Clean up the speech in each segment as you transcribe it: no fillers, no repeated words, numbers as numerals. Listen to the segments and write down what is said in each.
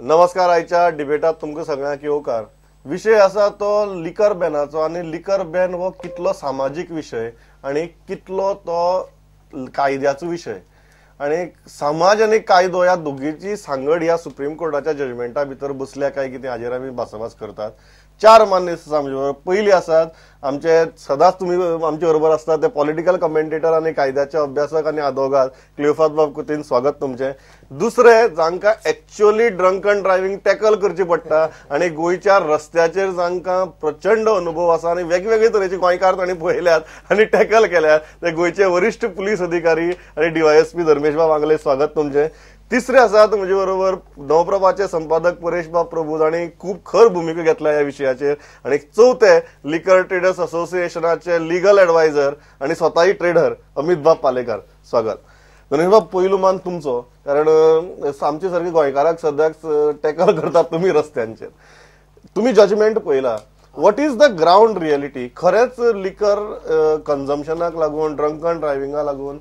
नमस्कार. आयच्या डिबेटात तुमकां सगळ्यांक येवकार. विषय आसा तो लिकर बॅनाचो आनी लिकर बॅन हो कितलो सामाजीक विशय आनी कितलो तो कायद्याचो विशय आनी समाज आनी कायदो ह्या दोगीची सांगड ह्या सुप्रीम कोर्टाच्या जजमेंटा भितर बसल्या काय कितें हाजेर आमी भासाभास करतात. 4 मान्य आमचे बरोबर. पयली आसात आमचे सदांच तुमी आमचे बरोबर आसतात ते पॉलिटिकल कमेंटेटर आनी कायद्याचे अभ्यासक आनी आदवोगाद क्लियोफास बाब कुतीन. स्वागत तुमचे. दुसरे जांकां actually drunk and driving tackle करची पडटा आनी गोंयच्या रस्त्याचेर जांकां प्रचंड अनुभव आसा आनी वेगवेगळे तरेचे गोंयकार तांणी पळयल्यात आनी टॅकल केल्यात ते गोंयचे वरिष्ठ पुलीस अधिकारी आनी डीवायएसपी धर्मेश बाब आंगले. स्वागत तुमचे. तिसरे आसात म्हजे बरोबर नवप्रभाचे संपादक परेश बाब प्रभू हांणी खूब खर भूमिका घेतल्या ह्या विशयाचेर. आनी चौथे लिकर ट्रेडर्स असोसिएशनाचे लिगल एडवायझर आनी स्वताही ट्रेडर अमित बाब पालेकार. स्वागत. गणेश बाब, पयलो मान तुमचो, कारण आमचे सारखे गोंयकाराक सद्याक टॅकल करतात तुमी रस्त्यांचेर. तुमी जजमेंट पळयला. What is the ground reality? खरेंच लिकर कन्झम्पशनाक लागून ड्रंक अँड ड्रायव्हिंगाक लागून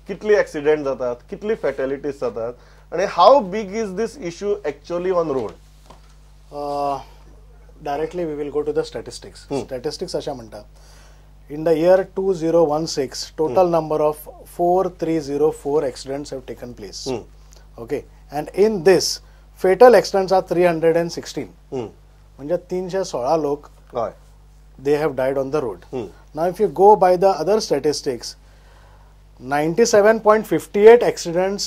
कितली एक्सिडेंट जातात, कितली फॅटॅलिटीज जातात आणि how big is this issue actually on road? Directly we will go to the statistics. Statistics अशा म्हणटा, in the year 2016 total number of 4304 accidents have taken place. Okay, and in this fatal accidents are 316. म्हणजे 316 लोक they have died on the road. Now if you go by the other statistics, 97.58 accidents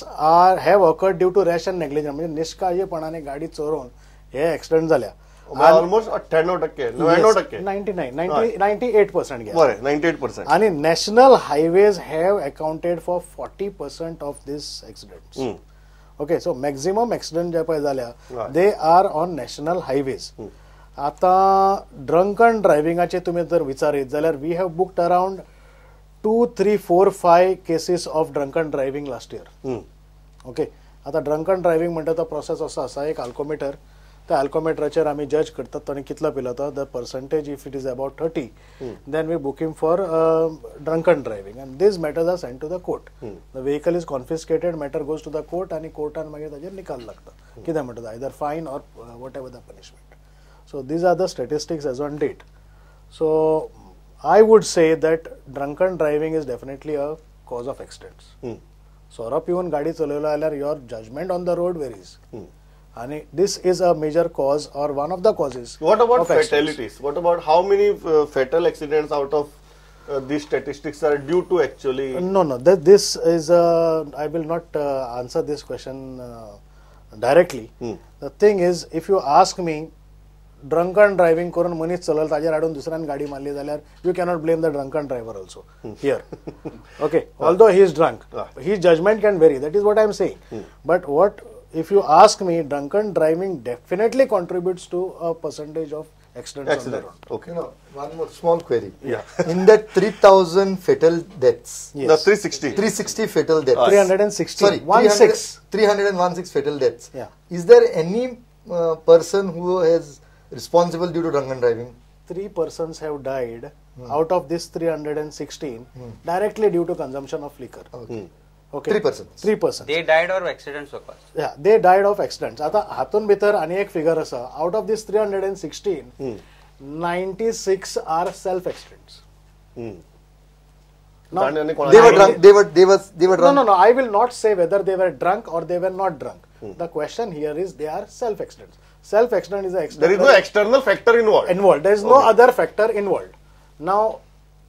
have occurred due to rash and negligence. म्हणजे निष्काळजीपणाने गाडी चोरून हे accident झाल्या. Almost 98%, 98% घ्या. 98%. आणि national highways have accounted for 40% of this accidents. Okay, so maximum accident जे पळय जाल्या they are on national highways. आता ड्रंक अँड ड्रायव्हिंगाचे तुम्ही जर विचारीत जाल्यार we have booked around 2, 3, 4, 5 cases of drunk and driving last year. Okay, आता ड्रंक अँड ड्रायव्हिंग म्हणटा तो प्रोसेस असो आसा, एक अल्कोमीटर, त्या अल्कोमीटराचेर आमी जज करतात ताणें कितलो पिलो तो. The percentage if it is about 30 then we book him for drunk and driving and these matters are sent to the court. The vehicle is confiscated, matter goes to the court आनी कोर्टान मागीर ताजेर निकाल लागता. कितें म्हणटा, either fine or whatever the punishment. So these are the statistics as on date. So I would say that drunk and driving is definitely a cause of accidents. सोरो पिवन गाडी चलयलो जाल्यार your judgment on the road varies. And this is a major cause or one of the causes. What about of fatalities? What about how many fatal accidents out of these statistics are due to actually? No. This is I will not answer this question directly. The thing is, if you ask me, drunk and driving करून मनीस चलल ताजेर हाडून दुसऱ्यान गाडी मारली जाल्यार you cannot blame the drunk and driver also here. Okay, although he is drunk, his judgment can vary. That is what I am saying. But what if you ask me, drunk and driving definitely contributes to a percentage of accidents on the road. Okay, now one more small query. Yeah. In that 3,000 fatal deaths, Yes. The 360. 360 fatal deaths. 316. Sorry, 316 fatal deaths. Yeah. Is there any person who is responsible due to drunk and driving? 3 persons have died out of this 316 directly due to consumption of liquor. Okay. 3 persons. 3 persons. They died or accidents occurred? Yeah, they died of accidents. आता हातून भितर आणि एक figure आसा, out of this 316 96 are self accidents. Now, They were drunk. They were drunk. No. I will not say whether they were drunk or they were not drunk. The question here is they are self accidents. Self accident is an accident. There is no external factor involved. There is no other factor involved. Now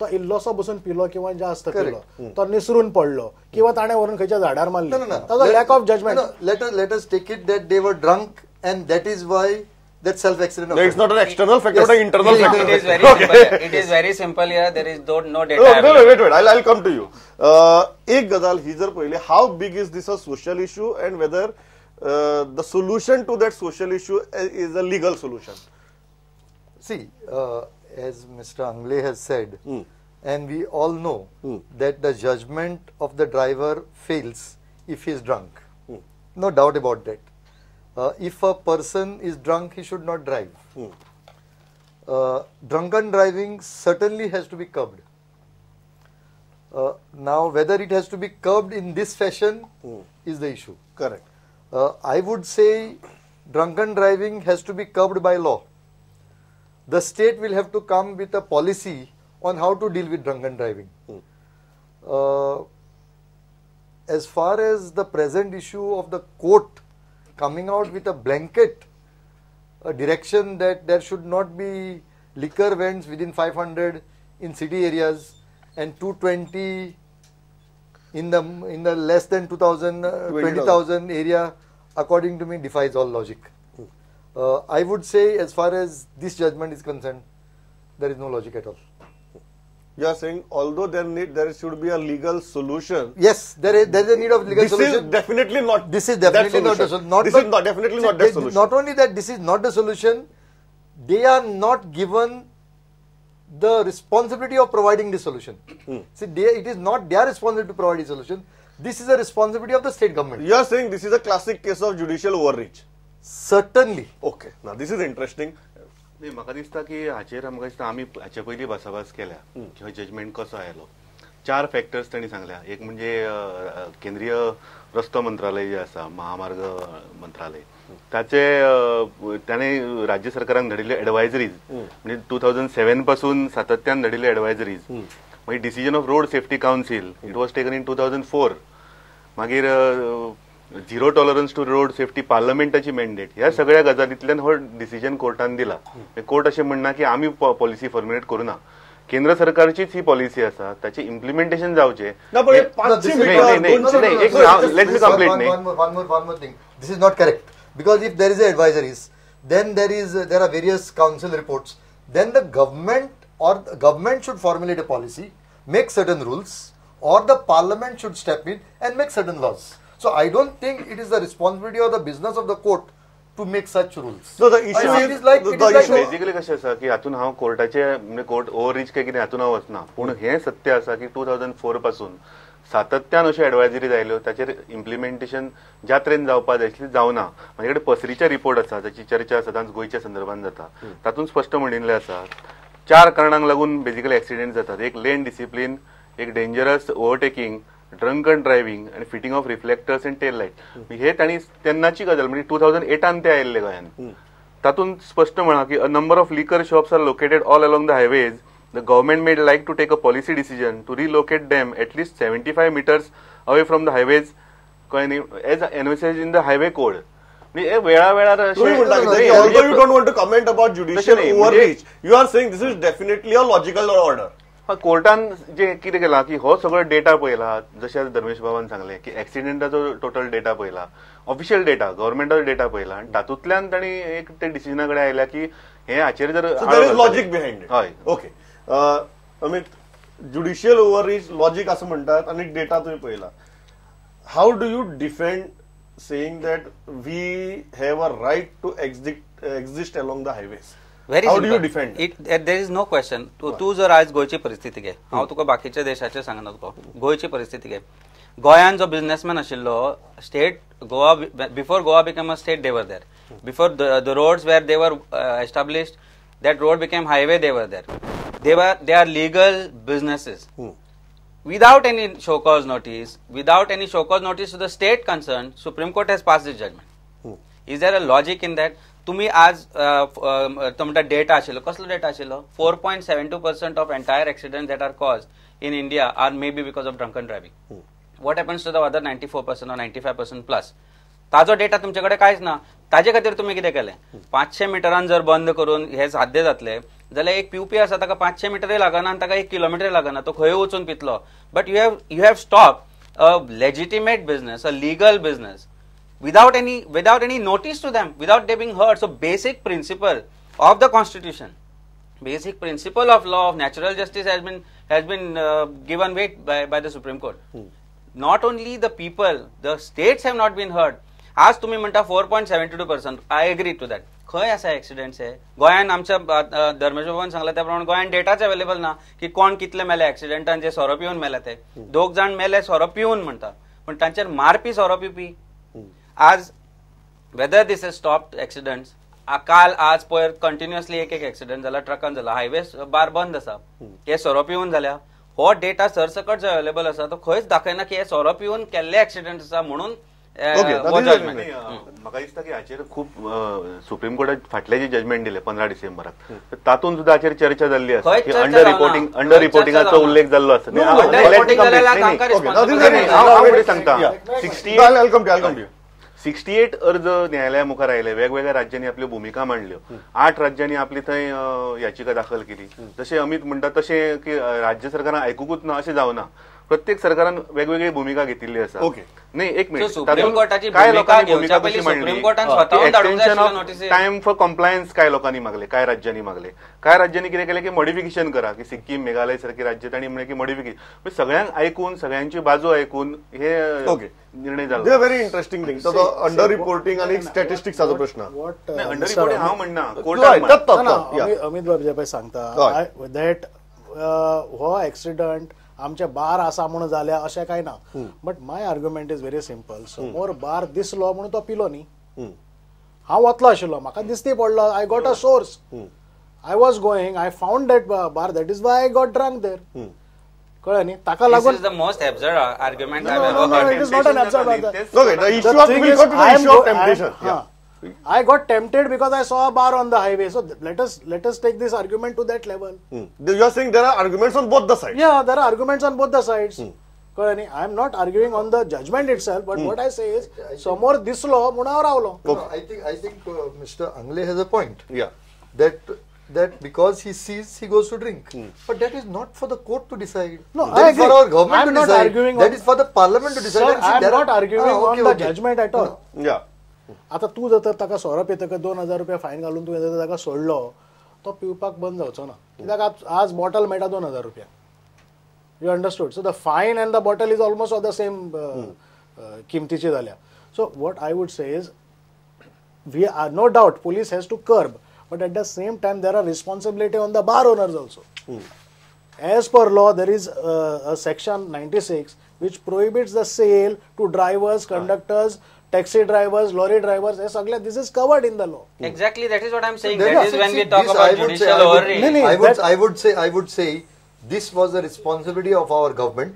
तो इल्लोसो बसून pillow किंवा जास्त pillow, तो निसरून पडलो किंवा ताणे वरून खंयच्या झाडार मारली, ताचो lack of judgement. Let us take it that they were drunk and that is why that self accident. There is not an external factor, but an internal factor. It is very simple. It is very simple here. There is no data. No, wait. I'll come to you. एक गजाल ही जर पहिले, how big is this a social issue and whether the solution to that social issue is a legal solution? See, as Mr. Angle has said, and we all know that the judgment of the driver fails if he is drunk. No doubt about that. If a person is drunk, he should not drive. Drunken driving certainly has to be curbed. Now, whether it has to be curbed in this fashion is the issue. Correct. I would say drunken driving has to be curbed by law. The state will have to come with a policy on how to deal with drunken driving. As far as the present issue of the court coming out with a blanket direction that there should not be liquor vends within 500 in city areas and 220 in the less than 20,000 area, according to me, defies all logic. I would say, as far as this judgment is concerned, there is no logic at all. You are saying, although there should be a legal solution. Yes, there is a need of legal solution. This is definitely not. This is definitely not the solution. This is definitely not the solution. Not only that, this is not the solution. They are not given the responsibility of providing the solution. See, it is not their responsibility to provide the solution. This is a responsibility of the state government. You are saying this is a classic case of judicial overreach. Certainly. Okay. Now this is interesting. नाही म्हाका दिसता की हाचेर आमकां दिसता आमी हाचे पयलीं भासाभास केल्या किंवा जजमेंट कसो आयलो. 4 फॅक्टर्स तांणी सांगल्या. एक म्हणजे केंद्रीय रस्तो मंत्रालय जे आसा, महामार्ग मंत्रालय, त्याने राज्य सरकारांक धाडिल्ले एडवायझरीज म्हणजे 2007 पासून सातत्यान धाडिल्ले एडवायझरीज. मागीर decision of road safety council, it was taken in 2004. मागीर zero tolerance to road safety पार्लमेंटाची मॅन्डेट, ह्या सगळ्या गजालींतल्यान हो डिसिजन कोर्टान दिला. कोर्ट अशें म्हणना की आमी पॉलिसी फॉर्म्युलेट करूना, केंद्र सरकारचीच ही पॉलिसी आसा, ताचे इम्प्लिमेंटेशन जावचे. Let me complete. One more thing. This is not correct, because if there is advisories, then there are various council reports. Then the government should formulate a policy, make certain rules, or the parliament should step in and make certain laws. So I don't think it is the responsibility or the business of the court to make such rules. So the issue is like basically कशें आसा की हातून हांव कोर्टाचे म्हणजे court ओव्हररीच काय कितें हातून हांव वचना, पूण हें सत्य आसा की 2004 पासून सातत्यान अश्यो एडवायझरी आयल्यो, ताचेर इम्प्लिमेंटेशन ज्या तरेन जावपाक जाय आसली जावना. म्हाजे कडेन पसरीचे रिपोर्ट आसा, ताची चर्चा सदांच गोंयच्या संदर्भात जाता. तातूंत स्पश्ट म्हणिल्लें आसा 4 कारणांक लागून बेसिकली एक्सिडेंट जातात. एक लेन डिसिप्लिन, एक डेंजरस ओव्हरटेकिंग, ड्रंकन ड्रायव्हिंग आणि fitting of reflectors and tail light. हे तांणी तेन्नाची गजाल म्हणजे 2008 ते आयिल्ले गोंयान. तातूंत स्पश्ट म्हणा की a number of liquor shops are located all along the highways. The government made like to take a policy decision to relocate them at least 75 meters away from the highways, कळ्ळें न्ही, as envisages in the highway code. म्हणजे वेळा वेळार you don't want to comment about judicial overreach, you are saying this is definitely a logical order. कोर्टान जे कितें केलां की हो सगळो डेटा पळयला, जशें धर्मेश बाबान सांगलें की एक्सिडेंटाचो टोटल डेटा पळयला, ऑफिशियल डेटा, गव्हर्नमेंटाचो डेटा पळयला, आनी तातूंतल्यान तांणी एक ते डिसिजना कडेन आयल्या की हे हाचेर जर लॉजिक बिहाइंड इट. हय, okay. Amit, judicial overreach logic असं म्हणतात आणि डेटा तुम्ही पळयला. How do you defend saying that we have a right to exist along the highways? Very How simple. do you defend it? There is no question. तू जर आज गोयची परिस्थिती घे, हांव तुका बाकीच्या देशाचे सांगना तुका, गोयची परिस्थिती घे. गोंयान जो बिझनेसमॅन आशिल्लो, state Goa, before Goa become a state they were there, before the roads were they were established, that road became highway, they were there. They are legal businesses. Without any show cause notice, to the state concerned, Supreme Court has passed this judgment. Is there a logic in that? तुम्ही आज तुमचा data आशिल्लो, कसलो data आशिल्लो? 4.72% of entire accidents that are caused in India are maybe because of drunken driving. What happens to the other 94% or 95% plus? ताजो data तुमच्याकडे कांयच ना. ताजे खातीर तुम्ही कितें केलें? 500 मिटरान जर बंद करून हे साध्य जातले जाल्यार एक पिवपी आसा ताका 500 मिटरूय लागना आनी ताका 1 किलोमिटर लागना, तो खंय वचून पितलो. But you have stop a legitimate business, a legal business, without any notice to them, without they being heard. So basic principle of the constitution, basic principle of law of natural justice has been given weight by the Supreme Court. Not only the people, the states have not been heard. आज तुम्ही म्हणता 4.72%, आय agree to that. खंय आसा accidents? हे गोंयान आमच्या धर्मेश बाबान सांगला त्या प्रमाणे गोंयान डेटाच अवेलेबल ना की कोण कितले मेले एक्सिडेंटान, जे सोरो पिवन मेले ते 2 जाण मेले सोरो पिवन म्हणटा, पण तांचेर मारपी सोरो पिवपी. आज whether this is stopped accidents, काल आज पयर कंटिन्युअसली एक एक्सिडेंट जाला, ट्रकान जाला, हायवे बार बंद आसा, हे सोरो पिवन जाल्या. हो डेटा सरसकट जो अवेलेबल आसा तो खंयच दाखयना की हे सोरो पिवन केल्ले एक्सिडेंट आसा म्हणून हो जजमेंट. म्हाका दिसता की हाचेर खूब सुप्रीम कोर्टात फाटले जे जजमेंट दिले 15 डिसेंबराक तातूंत सुद्धा हाचेर चर्चा जाल्ली आसा की अंडर रिपोर्टिंगाचो उल्लेख जाल्लो आसा. हांव सांगता 68 अर्ज न्यायालया मुखार आयले, वेगवेगळ्या राज्यांनी आपल्यो भुमिका मांडल्यो, 8 राज्यांनी आपली थंय याचिका दाखल केली. जशें अमित म्हणटा तशें की राज्य सरकारान आयकुकूच ना अशें जावना. प्रत्येक सरकारान वेगवेगळी भूमिका घेतलेली आसा. ओके नाही एक मिनिट, सुप्रीम कोर्टाची काय लोकांनी भूमिका भूमिका कशी सुप्रीम कोर्टान मांडली, स्वतःहून धाडूंक जाय एक्सटेंशन आशिल्लें of notice. Time for compliance काय लोकांनी मागले, काय राज्यांनी मागले. काय राज्यांनी कितें केलें की मॉडिफिकेशन करा, की सिक्कीम मेघालय सारखी राज्य तांणी म्हणलें की मॉडिफिकेशन. सगळ्यांक आयकून सगळ्यांची बाजू आयकून हे निर्णय जालो. Very interesting thing. तो अंडर रिपोर्टिंग आणि स्टॅटिस्टिक्सचो प्रश्न. अंडर रिपोर्टिंग हांव म्हणना अमित बाबू पळय सांगता दॅट हो एक्सिडंट आमचे बार आसा म्हणून जाल्या अशें काय ना. But my argument is very simple. समोर बार दिसलो म्हणून तो पिलो न्ही. हांव वतलो आशिल्लो, म्हाका दिसती पडलो, I got a source, I was going, I found that bar, that is why I got drunk there. कळ्ळें न्ही, ताका लागून This is the most absurd argument I've No, ever no, heard. it is not an absurd argument. Okay, the issue The of thing we'll is, go to the issue of temptation. Yeah. I got tempted because I saw a bar on the highway. So let us take this argument to that level. You are saying there are arguments on both the sides. Yeah, there are arguments on both the sides. I am not arguing on the judgment itself, but what I say is, समोर दिसलो म्हणून हांव रावलो. I think Mr. Angle has a point. Yeah. That because he sees, he goes to drink. But that is not for the court to decide. No, that I is for agree. our government I'm to not decide. arguing That on- is for the parliament to decide. Sir, And see, I am there not are- arguing on okay, the okay. judgment at all. Yeah. आता तू जर ताका सोरो पितक 2000 रुपया fine घालून तुवें जर ताका सोडलो, तो पिवपाक बंद जावचो ना. कित्याक आज बॉटल मेळटा 2000 रुपया. You understood. So the fine and the bottle is almost of the same किमतीची जाल्या. So what I would say is we are no doubt police has to curb, but at the same time there are responsibility on the bar owners also. As per law there is a section 96 which prohibits the sale to drivers, conductors, taxi drivers, lorry drivers. This is covered in the law. Exactly, that is what I'm saying. Then That is when we talk this about I would say- judicial overreach. I would say this was the responsibility of our government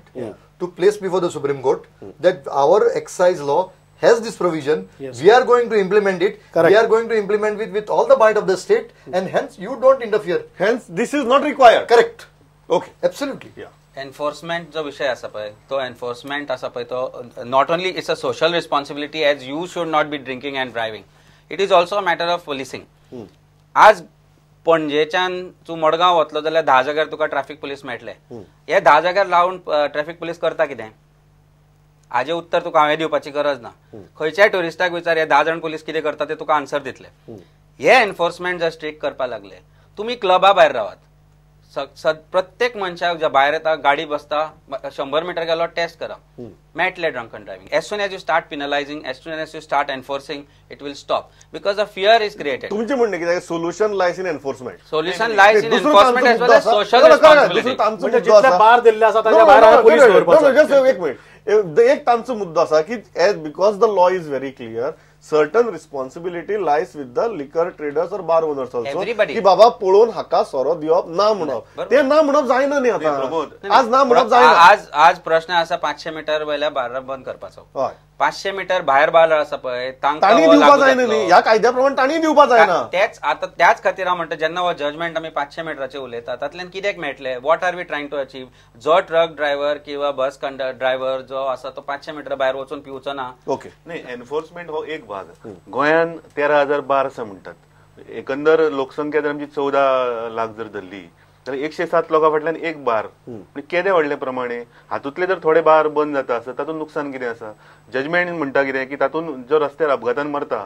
to place before the Supreme Court that our excise law has this provision. Yes. We are going to implement it. Correct. We are going to implement with all the might of the state, and hence you don't interfere. Hence, this is not required. Correct. Okay. Absolutely. Yeah. Enforcement जो विषय आसा पळय तो enforcement आसा पळय तो not only it's a social responsibility as you should not be drinking and driving. It is also a matter of policing. आज पणजेच्यान तूं मडगांव वतलो जाल्यार 10 जाग्यार तुका ट्रॅफिक पुलीस मेळटले. हे 10 जाग्यार लावन ट्रॅफिक पुलीस करता कितें? हाजे उत्तर तुका हांवें दिवपाची गरज ना. खंयच्याय टुरिस्टाक विचार, हे 10 जाण पुलीस कितें करता ते तुका आन्सर दितले. हे एन्फोर्समेंट जर स्ट्रिक्ट करपाक लागले, तुमी क्लबा भायर रावात, प्रत्येक मनशाक जे भायर येता गाडी बसता 100 मीटर गेलो टेस्ट करा, मेळटले drunk and driving. As soon as you start penalising, as soon as you start enforcing, it will stop because a fear is created. तुमचे म्हणणे कितें solution lies in enforcement. Solution lies in enforcement as well as social responsibility. म्हणजे जितले बार दिल्ले आसा ताच्या भायर police दवरपाचो. एक मिनिट, एक तांचो मुद्दो आसा की because the law is very clear, certain responsibility lies with the liquor traders और बार ओनर्स ऑल्सो. Everybody. की बाबा पळोवन हाका सोरो दिवप ना म्हणप, ते ना म्हणप जायना न्ही आता. आज ना म्हणप जायना. आज प्रश्न आसा 500 मीटर वयल्या बार बंद करपाचो. हय, 500 मीटर भायर बार आसा पळय तांकां ताणी हो दिवपा लागू जायना जातलो. न्ही. ह्या कायद्या प्रमाणे ताणी दिवपा जायना. त्याच खातीर हांव म्हणटा, जेन्ना हो जजमेंट आमी 500 मिटराचे उलयता तातूंतल्यान कित्याक मेळटले? What are we trying to achieve? जो ट्रक ड्रायव्हर किंवा बस ड्रायव्हर जो आसा तो 500 मीटर भायर वचून पिवचो ना. ओके. नाही, एन्फोर्समेंट हो एक भाग. गोंयान 13,000 बार असा म्हणतात. एकंदर लोकसंख्या जर आमची 14 लाख जर धरली तर 107 लोकां फाटल्यान एक बार. केदे व्हडले प्रमाणे हातूंतले जर थोडे बार बंद जाता आसत तातूंत नुकसान कितें आसा? जजमेंट म्हणटा कितें की तातूंत जो रस्त्यार अपघातान मरता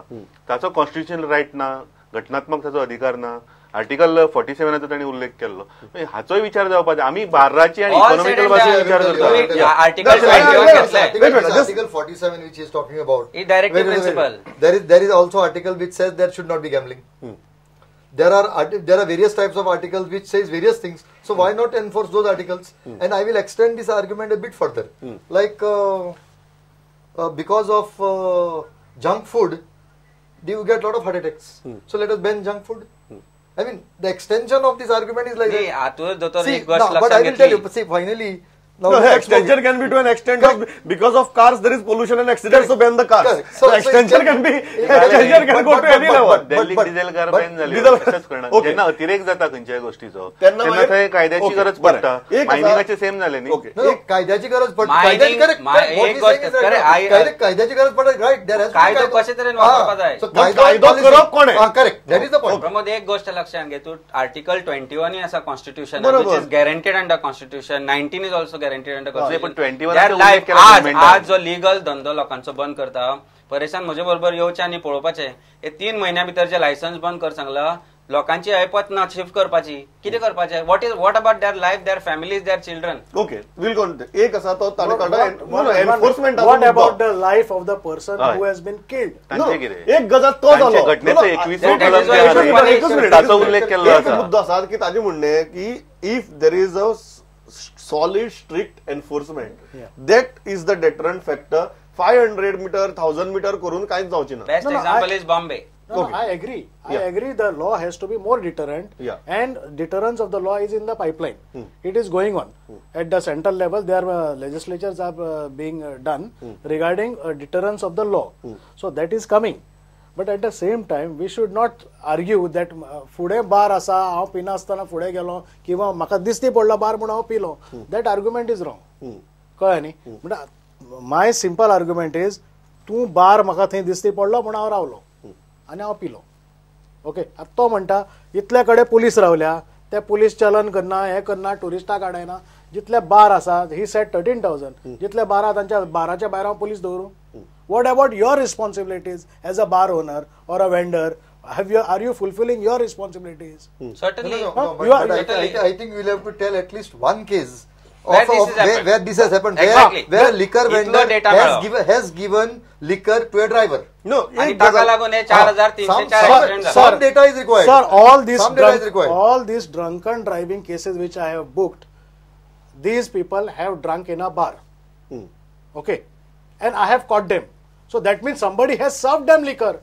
ताचो कॉन्स्टिट्युशनल रायट ना, घटनात्मक ताचो अधिकार ना. आर्टिकल 47 तांणी उल्लेख केल्लो. हाचोय विचार जावपा जाय. आम्ही बार्राची आणि इकॉनॉमिकल भाशेन विचार करता. Article Article 47 which he is talking about. It directive principle. There is also article which says there should not be gambling. There are various types of articles which says various things. So why not enforce those articles? And I will extend this argument a bit further. Like because of junk food, you get a lot of heart attacks. So let us ban junk food. I mean, the extension of this argument is like. See, but I will tell you. See, finally, Now, No, we're not extension smoking. can be to an extent of because of cars there is pollution and accidents, so ban the cars. Correct. So, So extension can be extension can go to any level. दिल्लीक diesel car but- ban झाली diesel- तसंच करणार Okay. जेन्ना अतिरेक जाता खंयच्याय गोष्टीचो तेन्ना तेन्ना मागीर- थंय कायद्याची Okay, गरज बरें. पडटा एक असा- मायनिंगाचे सेम झाले न्ही Okay. No, कायद्याची गरज पडते Mining- कायद्याची correct, my- correct. What एक he's गोष्ट- saying is right. correct. I- कायद्याची गरज पडत राईट कायदो कशे तरेन वापरपा जाय. So, मग कायदो करप कोण आहे? Correct that is the point Pramod एक गोष्ट लक्षात घे तू आर्टिकल 21 असा कॉन्स्टिट्यूशन बरोबर. Which is guaranteed under constitution 19 is also guaranteed under पण 21 कॉन्स्टिट्यूशन उल्लेख लाईफ केला आज government-आन. आज जो लिगल धंदो लोकांचो बंद करता परेशान म्हजे बरोबर येवचे आनी पळोवपाचे हे 3 महिन्या भितर लायसन्स बंद कर सांगला लोकांची ऐपत ना शिफ्ट करपाची कितें करपाचें what about their life their families their children okay will कोण एक असा तो ताणे What enforcement about the life of the person हय. who has been killed? तांचे कितें एक गजाल तो तांचे झालो घटनेचो No, no, 21 that कलम is जे why आहा it न्ही, is one एकच ताचो उल्लेख केल्लो एक आसा मुद्दो आसा की ताजे म्हणणे की if there is a solid strict enforcement that is the deterrent factor 500 metre 1000 metre करून कांयच जावची ना best No, no, example I- is Bombay No, I agree. I Yeah. agree. The law has to be more deterrent, Yeah. and deterrence of the law is in the pipeline. It is going on at the central level. There legislatures are being done regarding deterrence of the law. So that is coming. But at the same time, we should not argue that फुडें बार आसा हांव पिना आसतना फुडें गेलो किंवा म्हाका दिसती पडलो बार म्हणून हांव pillow. That argument is wrong. कळ्ळें न्ही? म्हणजे माय सिंपल आर्ग्युमेंट इज तूं बार म्हाका थंय दिसती पडलो म्हणून हांव रावलो आनी हांव पिलो. ओके आतां तो म्हणटा इतले कडेन पुलीस रावल्या ते पुलीस चलन करना हें करना टुरिस्टाक हाडयना जितले बार आसा ही सेट 13,000 जितले बार आहा तांच्या बाराच्या भायर हांव पुलीस दवरूं. What about your responsibilities as a bar owner or a vendor are you fulfilling your responsibilities? Certainly I think we'll have to tell at least one case Where this has happened. where this has happened, Exactly. where liquor Itlo vendor data has given liquor to a driver. No आणि एक ताका गजाल लागून हे 4,304 Some- accident some झाले. data is required. Sir, Some data is required. all these drunken driving cases which I have booked, these people have drunk in a bar. Okay, and I have caught them. So that means somebody has served them liquor.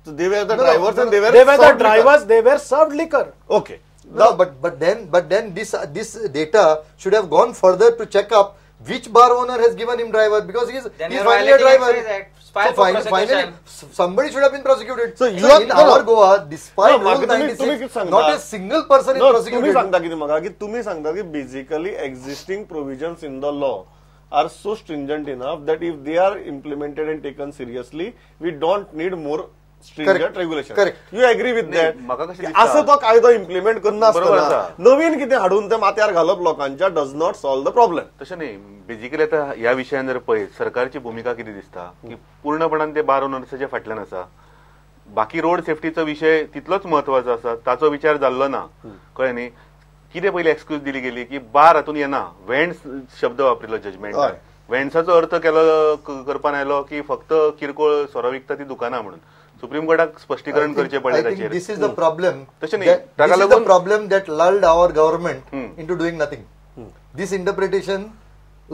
So they were the No, no, drivers no, and they were They were the served liquor. drivers. They were served liquor. Okay. No, but then this data should have gone further to check up which bar owner has given him driver because he's Then he's you're finally a violating driver. excise act. File for prosecution. Somebody should have been prosecuted. So you are- in no, no. our Goa, despite No, Rule म्हाका तुम्ही 96, कितें सांगता? not a single person is No, तुम्ही prosecuted. सांगता कितें म्हाका की तुम्ही सांगता की basically existing provisions in the law are so stringent enough that if they are implemented and taken seriously, we don't need more stringent Correct. regulation. Correct. You agree with नाही, that? म्हाका कशें की दिसता? असं तो कायदो इम्प्लिमेंट करना बरोबर आसतना आसा. नवीन कितें हाडून ते माथ्यार घालप लोकांच्या does not solve the problem. तशें न्ही बेजिकली आता ह्या विशयान जर पळयत सरकारची भूमिका कितें दिसता की पूर्णपणान ते बार ओनर्साच्या फाटल्यान आसा. बाकी रोड सेफ्टीचो विषय तितलोच म्हत्वाचो आसा ताचो विचार जाल्लो ना. कळ्ळें न्ही कितें पयली एक्सक्यूज दिली गेली की बार हातून येना वेंड्स शब्द वापरिल्लो जजमेंट. हय. वेंड्साचो अर्थ केलो करपान आयलो की फक्त किरकोळ सोरो विकता ती दुकानां म्हणून. सुप्रीम कोर्टाक स्पष्टीकरण करचें I पडलें think ताचेर. this is the problem. तशें न्ही, That, ताका this is the लागून- problem that lulled our government Hmm. into doing nothing. This interpretation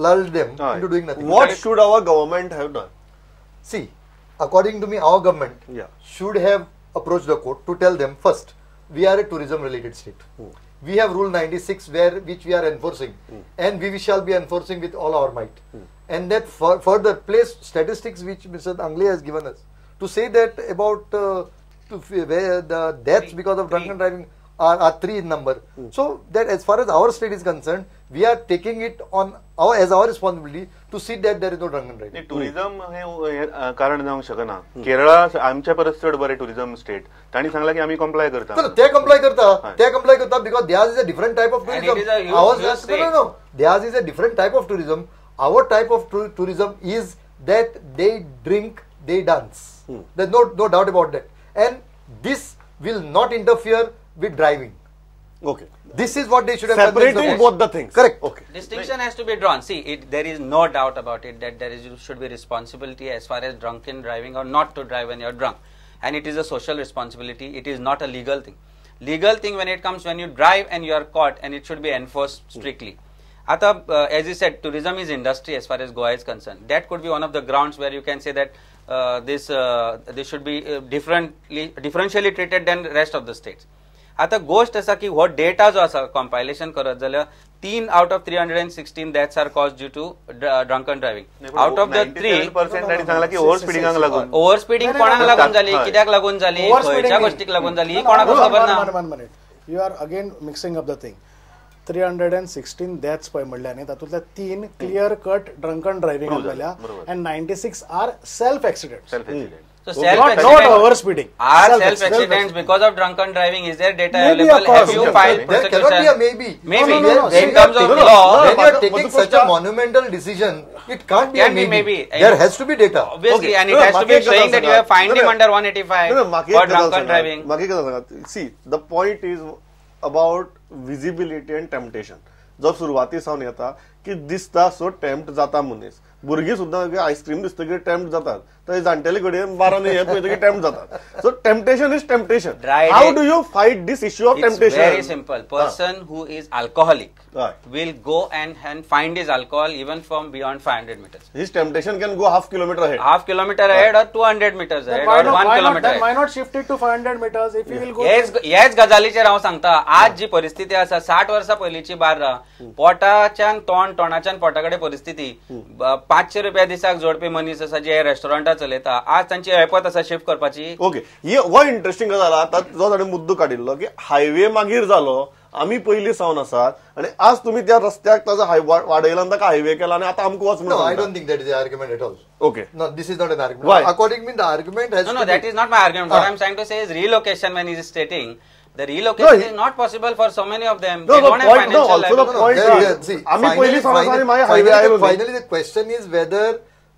lulled them Aye. into doing nothing. What should our government have done? See, according to me, our government Yeah. should have approached the court to tell them first, we are a tourism-related state. We have Rule 96 which we are enforcing, and we shall be enforcing with all our might. And that further place statistics which Mr. Angle has given us to say that about where the deaths because of drunken driving are 3 in number. So that as far as our state is concerned, we are taking it on as our responsibility to see that there is no drunken driving. Tourism हे कारण जावंक शकना. केरळा आमच्या परस चड बरें tourism state. तांणी सांगला की आम्ही कम्प्लाय करता. No, they comply करता because theirs is a different type of And tourism. it is a huge Ours, state. no. Theirs is a different type of tourism. Our type of tourism is that they drink, they dance. There's no doubt about that. And this will not interfere with driving. Okay. This is what they should have done. Separating both the things. Correct. Okay. Distinction has to be drawn. See, there is no doubt about it that there should be responsibility as far as drunken driving or not to drive when you're drunk. And it is a social responsibility. It is not a legal thing. Legal thing when it comes when you drive and you are caught, and it should be enforced strictly. Ata, as you said, tourism is industry as far as Goa is concerned. That could be one of the grounds where you can say that this should be differentially treated than the rest of the states. आता गोष्ट असा की हो data जो असा compilation करत जाल्यार 3 out of 316 deaths are caused due to drunken driving. Out of the 3% आणि सांगला की ओव्हर स्पीडिंगाक लागून. ओव्हर स्पीडिंग कोणाक लागून जाली, कित्याक लागून जाली, खंयच्या गोष्टीक लागून जाली ही कोणाक खबर ना. You are again mixing up the thing. 316 deaths पळय म्हणल्या न्ही, तातूंतल्या 3 क्लियर कट ड्रंकन ड्रायव्हिंग जाल्या and 96 are self accident. So not overspeeding. Are self accidents because of drunken driving? Is there data available? Have you filed There cannot be a maybe. Maybe. No, In terms of law, when you are taking such a monumental decision, it can't be a maybe. There has to be data. Obviously, and it has to be showing that you have fined him under 185 for drunken driving. See, the point is about visibility and temptation. जो सुरवाती सावन येता की दिसता सो tempt जाता मनीस. भुरगीं सुद्दां ice cream दिसतकीर tempt जातात, तर जाणटेले कडेन 12 हे पळयतकीर टेम्प्ट जातात. So temptation is temptation. How do you fight this issue of temptation? Very simple. Person who is alcoholic will go and find his alcohol even from beyond 500 meters. His temptation can go half kilometer ahead. Half kilometer ahead or 200 meters ahead or 1 kilometer ahead. Why not shift it to 500 meters if he will go? हेच गजालीचेर हांव सांगता. आज जी परिस्थिती आसा 60 वर्सां पयलींची बार्रां, पोटाच्यान तोंडाच्यान पोटाकडे परिस्थिती, 500 रुपया दिसाक जोडपी मनीस आसा जे रेस्टॉरंटां चलयता, आज तांची ऐपत आसा शिफ्ट करपाची. ओके, हो इंटरेस्टिंग गजाल आतां जो ताणें मुद्दो काडिल्लो की हायवे मागीर जालो, आमी पयलीं सावन आसात आणि आज तुम्ही त्या रस्त्याक ताजो वाडयला ताका हायवे केला आणि आता आमकां वच म्हणून. No, I don't think that is the argument at all. Okay. No, this is not an argument. Why? According to me, the argument has No, that is not my argument. What I'm trying to say is relocation. When he is stating the relocation is not possible for so many of them. They don't have financial liability. Finally, the question is whether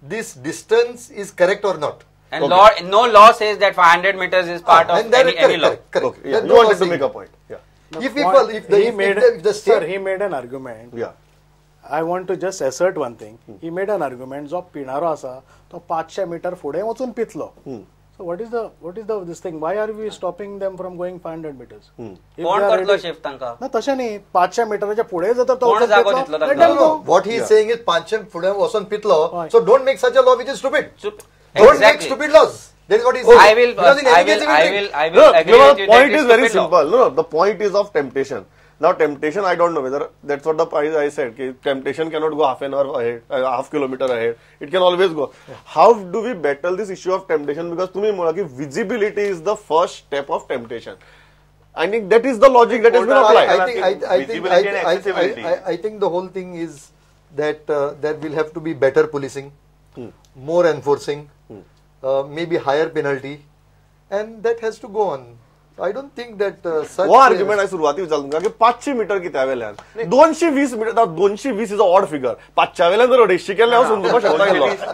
this distance is correct or not. And no law says that 500 meters is part of any law. Correct. You wanted to make a point. Yeah. He made an argument. Yeah. I want to just assert one thing. He made an argument. जो पिणारो आसा तो 500 metre फुडें वचून पितलो. So what is the this thing? Why are we stopping them from going 500 meters? कोण करतलो shift तांकां? ना तशें न्ही, 500 मीटरच्या पुढे जाता तो कोण जागो दितलो तांकां? What he is saying is 500 फुडें वचून पितलो. So don't make such a law which is stupid. Don't make Exactly. stupid laws. That is what he is I saying. will agree No, with the you. point is very simple. No, the point is of temptation. Now temptation, I don't know whether that's what the I said. Temptation cannot go half an hour ahead, half kilometer ahead. It can always go. How do we battle this issue of temptation? Because to me, visibility is the first step of temptation. I think that is the logic that has been applied. I think the whole thing is that there will have to be better policing, more enforcing, maybe higher penalty, and that has to go on. I don't think that such वो argument आहे सुरुवाती विचारलं की 500 metre कित्या वेल्यान 220 metre 220 is a odd figure 500 वेल्यान जर 150 केले हांव समजूंक शकता.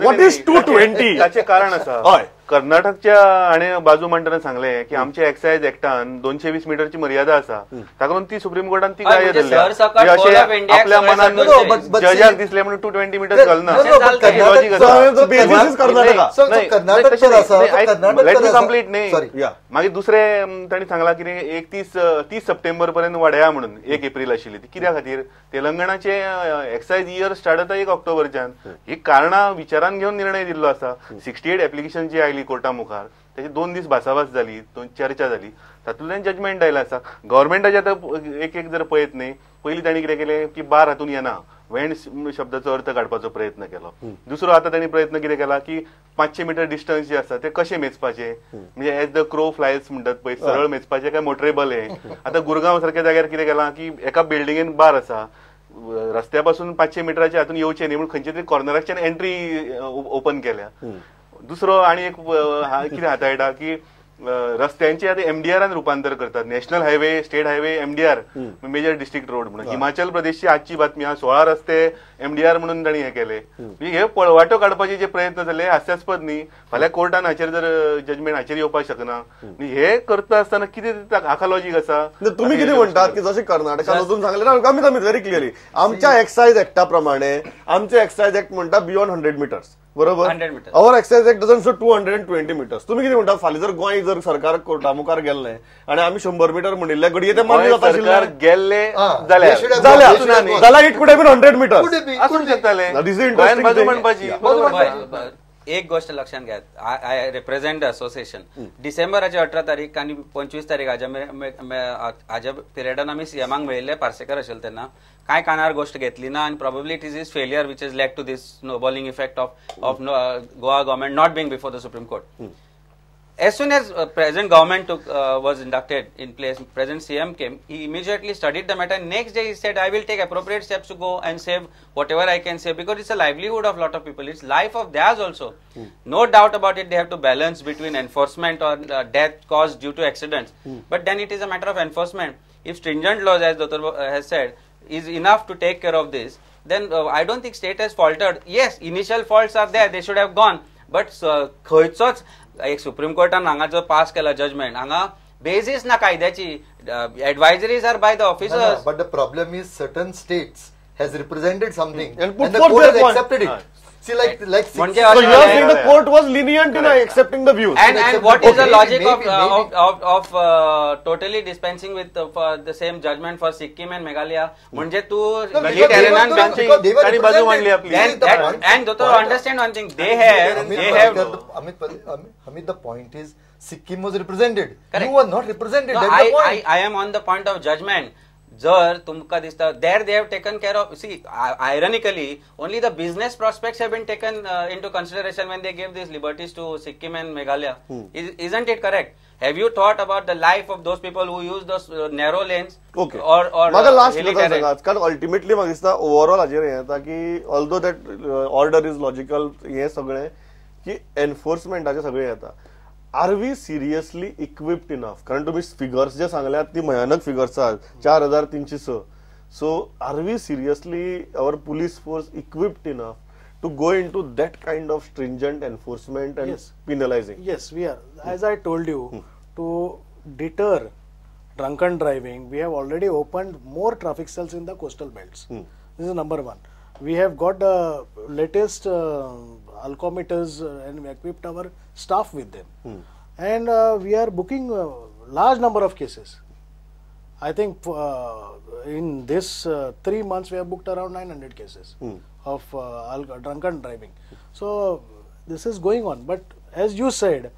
What is 220? ताचे कारण आसा. हय, कर्नाटकच्या आणि बाजू म्हणटाना सांगले की आमच्या एक्सायज एक्टान 220 मीटरची मर्यादा आसा, ताका लागून ती सुप्रीम कोर्टान ती काय धरल्या. आपल्या मनान जजाक दिसले म्हणून 220 मीटर चलना. लॉजिक कंप्लीट नाही. मागीर दुसरे तांणी सांगला की 30 सप्टेंबर पर्यंत वाडया म्हणून 1 एप्रिल आशिल्ली ती कित्या खातीर तेलंगणाचे एक्सायज इयर स्टार्ट जाता 1 ऑक्टोबरच्यान. ही कारणां विचारान घेवन निर्णय दिल्लो आसा. 68 एप्लिकेशन जी आयली कोर्टा मुखार त्याची 2 दीस भासाभास जाली, चर्चा जाली, तातूंतल्यान जजमेंट आयला आसा. गव्हर्मेंटाचे आतां एक जर पळयत न्ही, पयलीं तांणी कितें केलें की बार हातून येना, वेंड शब्दाचो अर्थ काडपाचो प्रयत्न केलो. दुसरो आतां तांणी प्रयत्न कितें केला की 500 मीटर डिस्टन्स जे आसा ते कशें मेजपाचे, म्हणजे एज द क्रो फ्लायज म्हणटात पळय, सरळ मेजपाचे काय मोटरेबल हे. आतां गुरगांव सारख्या जाग्यार कितें केलां की एका बिल्डिंगेन बार आसा, रस्त्यापासून 500 मीटराच्या हातून येवचे न्ही म्हणून खंयचे तरी कॉर्नराच्यान एंट्री ओपन केल्या. दुसरो आणि एक कितें हाताळटा की रस्त्यांचे आता एमडीआरान रुपांतर करतात. National highway, state highway, MDR, major district road म्हणून. हिमाचल प्रदेशची आजची बातमी हा 16 रस्ते एमडीआर म्हणून तांणी हे केले. हे पळवाटो काडपाचे जे प्रयत्न जाले हास्यास्पद न्ही. फाल्यां कोर्टान हाचेर जर जजमेंट हाचेर येवपाक शकना. हे करता आसतना कितें हाका लॉजिक आसा? तुम्ही कितें म्हणटात की जशें कर्नाटकान वचून सांगलें कमीत कमी व्हेरी क्लियरली आमच्या एक्सायज एक्टा प्रमाणे आमचे एक्सायज एक्ट म्हणटा बियॉन्ड 100 मीटर्स. बरोबर. Our excise act doesn't show 220 metres. तुम्ही कितें म्हणटा फाल्यां जर गोंय जर सरकार कोर्टा मुखार गेल्लें आणि आमी 100 मीटर म्हणिल्ले घडये ते मान्य जाता आशिल्लें गेल्ले जाल्यार it could have been 100 metres आसूंक शकताले. म्हणपाची. एक गोष्ट लक्षात घ्या, आय रिप्रेझेंट द असोसिएशन. डिसेंबराची 18 तारीख आणि 25 तारीख हाज्या पिरियडान आमी सीएमाक मेळिल्ले, पार्सेकर आशिल्ले तेन्ना. कांय कानार गोष्ट घेतली ना, आणि probably it is failure which is led to this snowballing effect of Goa government not being before the supreme court. As soon as present government was inducted in place, present CM came, he immediately studied the matter. Next day he said, I will take appropriate steps to go and save whatever I can save, because it's a livelihood of lot of people. It's life of theirs also. No doubt about it, they have to balance between enforcement or death caused due to accidents. But then it is a matter of enforcement. If stringent laws, as Dr. has said, is enough to take care of this, then I don't think state has faltered. Yes, initial faults are there, they should have gone. But खंयचोच एक supreme कोर्टान हांगा जो पास केला judgement, हांगा basis ना कायद्याची. Advisories are by the officers. But the problem is certain states has represented something And put the forth court their has point. accepted it. See, like म्हणजे So you are saying the Yeah. court was lenient in accepting the views. And what is the Okay, logic maybe. of totally dispensing with the same judgment for Sikkim and Meghalaya? म्हणजे तू because elite they arena were- bench- because they were त्यांनी बाजू represented. मांडली आपली. This is the point. and Dr. understand one thing, they have Amit, the point is Sikkim was represented. Correct. You were not represented. No, That's the point. I am on the point of judgment. जर तुमका दिसता there they have taken care of. See, ironically, only the business prospects have been taken into consideration when they gave these liberties to Sikkim and Meghalaya. Isn't it correct? Have you thought about the life of those people who use those narrow lanes? Okay, or म्हाका last hilly कितें terrain? सांगात, कारण ultimately म्हाका दिसता overall हाजेर हें येता की although that order is logical, हें सगळें की एनफोर्समेंटाचें सगळें येता. Are we seriously equipped enough? कारण तुम्ही फिगर्स जे सांगल्यात ती भयानक फिगर्स आहात, 4306. So are we seriously our police force equipped enough to go into that kind of stringent enforcement and Yes. penalizing? Yes, we are. As I told you, to deter drunken driving, we have already opened more traffic cells in the coastal belts. This is number one. We have got the latest alcometers and we equipped our staff with them. And we are booking a large number of cases. I think in this 3 months we have booked around 900 cases of drunken driving. So this is going on. But as you said,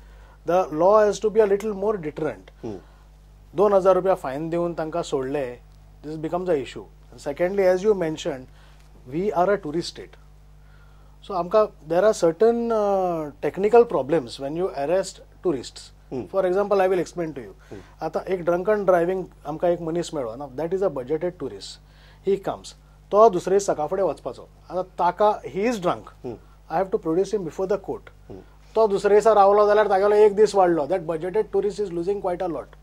the law has to be a little more deterrent. 2,000 रुपया fine देऊन तांकां सोडले, this becomes an issue. And secondly, as you mentioned, we are a tourist state. So there are certain technical problems when you arrest tourists. For example, I will explain to you. आता एक drunken driving आमकां एक मनीस मेळ्ळो ना, that is a budgeted tourist. He comes. तो दुसरे सकाळ फुडें वचपाचो. आता ताका he is drunk. I have to produce him before the court. तो दुसरे दिसा रावलो जाल्यार तागेलो एक दीस वाडलो. That budgeted tourist is losing quite a lot.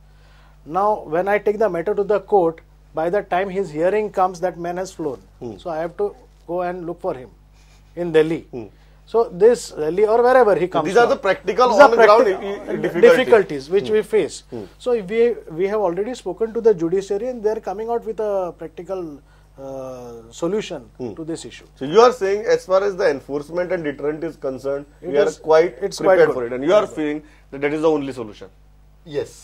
Now, when I take the matter to the court, by the time his hearing comes, that man has flown. So I have to go and look for him in Delhi. So this Delhi or wherever he comes. These are the from. practical These are on the ground practical difficulties which we face. So we have already spoken to the judiciary and they are coming out with a practical solution to this issue. So you are saying, as far as the enforcement and deterrent is concerned, we are it's quite quite prepared good. for it, and you are feeling that that is the only solution. Yes.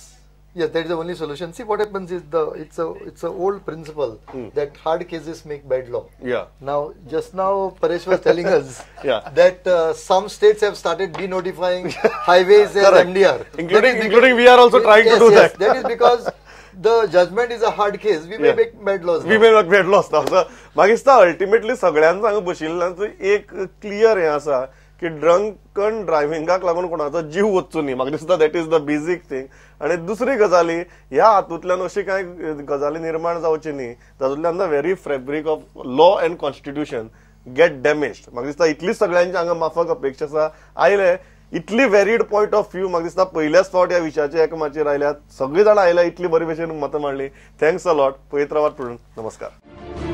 Yes, that is the only solution. See, what happens is it's a old principle that hard cases make bad law. Yeah. Now, just now, Paresh was telling us Yeah. that some states have started denotifying highways as Correct. MDR. Including we are also trying to do that. That is because the judgment is a hard case. We may Yeah. make bad laws. We now. may not get lost now. So, म्हाका दिसता ultimately सगळ्यांक हांगा बशिल्ल्यांचो एक clear हें आसा की drunken ड्रायव्हिंगाक लागून कोणाचो जीव वचचो न्ही. म्हाका दिसता that is the basic thing. आनी दुसरी गजाली, ह्या हातूंतल्यान अशी कांय गजाली निर्माण जावची न्ही तातूंतल्यान the very fabric of law and constitution get damaged. म्हाका दिसता इतली सगळ्यांची हांगा माफक अपेक्षा आसा. आयले इतली वेरीड पॉयंट ऑफ व्यू म्हाका दिसता पयल्याच फावट ह्या विशयाचेर एकामेकाचेर आयल्यात. सगळीं जाणां आयल्या, इतली बरी भशेन मतां मांडली. Thanks a lot. पळयत रावात पुढून. नमस्कार.